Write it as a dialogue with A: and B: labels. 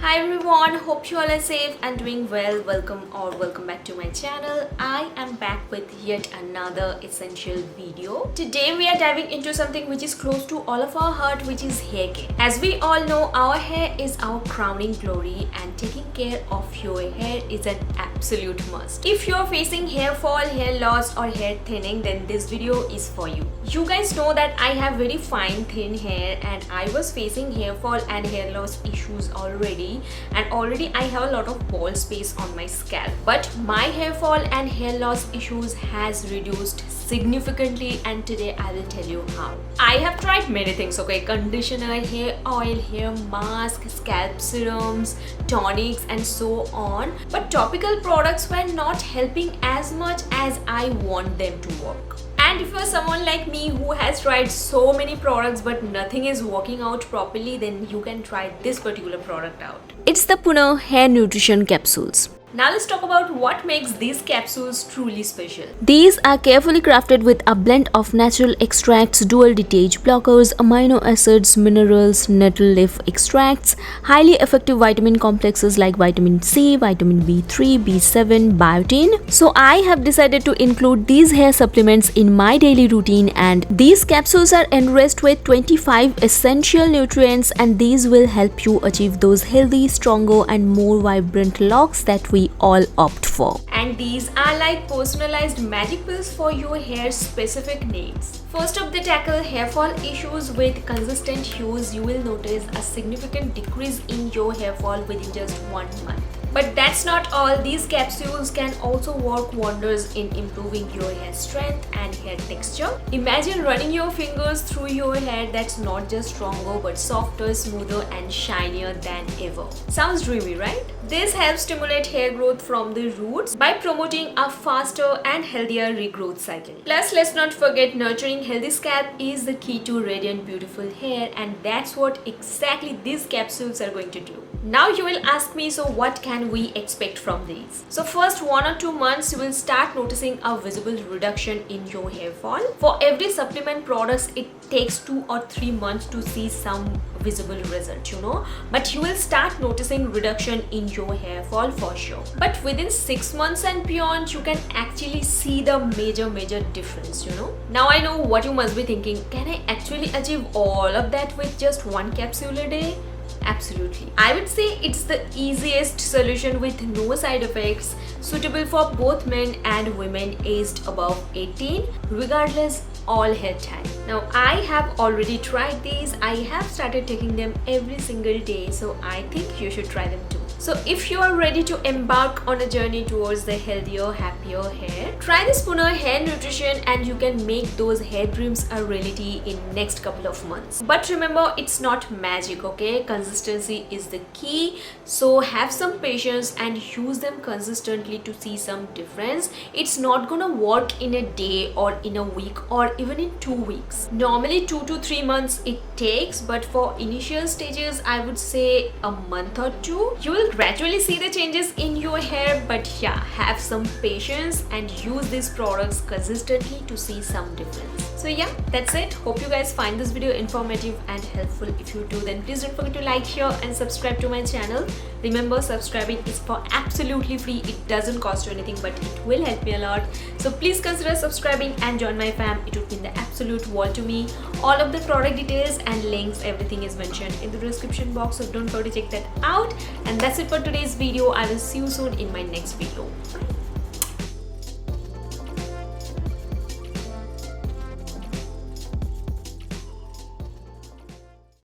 A: Hi everyone, hope you all are safe and doing well. Welcome back to my channel. I am back with yet another essential video. Today we are diving into something which is close to all of our heart, which is hair care. As we all know, our hair is our crowning glory and taking care of your hair is an absolute must. If you're facing hair fall, hair loss or hair thinning, then this video is for you. You guys know that I have very fine thin hair and I was facing hair fall and hair loss issues already, and already I have a lot of bald space on my scalp, but my hair fall and hair loss issues has reduced significantly, and today I will tell you how. I have tried many things, okay, conditioner, hair oil, hair mask, scalp serums, tonics and so on, but topical products were not helping as much as I want them to work. And if you're someone like me who has tried so many products but nothing is working out properly, then you can try this particular product out. It's the Punh Hair Nutrition Capsules. Now let's talk about what makes these capsules truly special. These are carefully crafted with a blend of natural extracts, dual DTH blockers, amino acids, minerals, nettle leaf extracts, highly effective vitamin complexes like vitamin C, vitamin B3, B7, biotin. So I have decided to include these hair supplements in my daily routine, and these capsules are enriched with 25 essential nutrients, and these will help you achieve those healthy, stronger and more vibrant locks that we all opt for. And these are like personalized magic pills for your hair specific needs. First up, they tackle hair fall issues with consistent use. You will notice a significant decrease in your hair fall within just 1 month. But that's not all. These capsules can also work wonders in improving your hair strength and hair texture. Imagine running your fingers through your hair that's not just stronger but softer, smoother and shinier than ever. Sounds dreamy, right? This helps stimulate hair growth from the roots by promoting a faster and healthier regrowth cycle. Plus, let's not forget, nurturing healthy scalp is the key to radiant, beautiful hair, and that's what exactly these capsules are going to do. Now you will ask me, so what can we expect from these? So first 1 or 2 months you will start noticing a visible reduction in your hair fall. For every supplement products, it takes 2 or 3 months to see some visible result, but you will start noticing reduction in your hair fall for sure. But within 6 months and beyond, you can actually see the major difference. Now I know what you must be thinking, can I actually achieve all of that with just 1 capsule a day? Absolutely. I would say it's the easiest solution with no side effects, suitable for both men and women aged above 18, regardless all hair type. Now I have already tried these. I have started taking them every single day, so I think you should try them too. So if you are ready to embark on a journey towards the healthier, happier hair, try this Punh Hair Nutrition and you can make those hair dreams a reality in next couple of months. But remember, it's not magic, okay? Consistency is the key. So have some patience and use them consistently to see some difference. It's not gonna work in a day or in a week or even in 2 weeks. Normally 2 to 3 months it takes, but for initial stages I would say a month or 2. You will gradually see the changes in your hair, but yeah, have some patience and use these products consistently to see some difference. So yeah, that's it. Hope you guys find this video informative and helpful. If you do, then please don't forget to like, share and subscribe to my channel. Remember, subscribing is for absolutely free. It doesn't cost you anything, but it will help me a lot. So please consider subscribing and join my fam. It would mean the absolute world to me. All of the product details and links, everything is mentioned in the description box, so don't forget to check that out. And that's it for today's video. I will see you soon in my next video. Bye.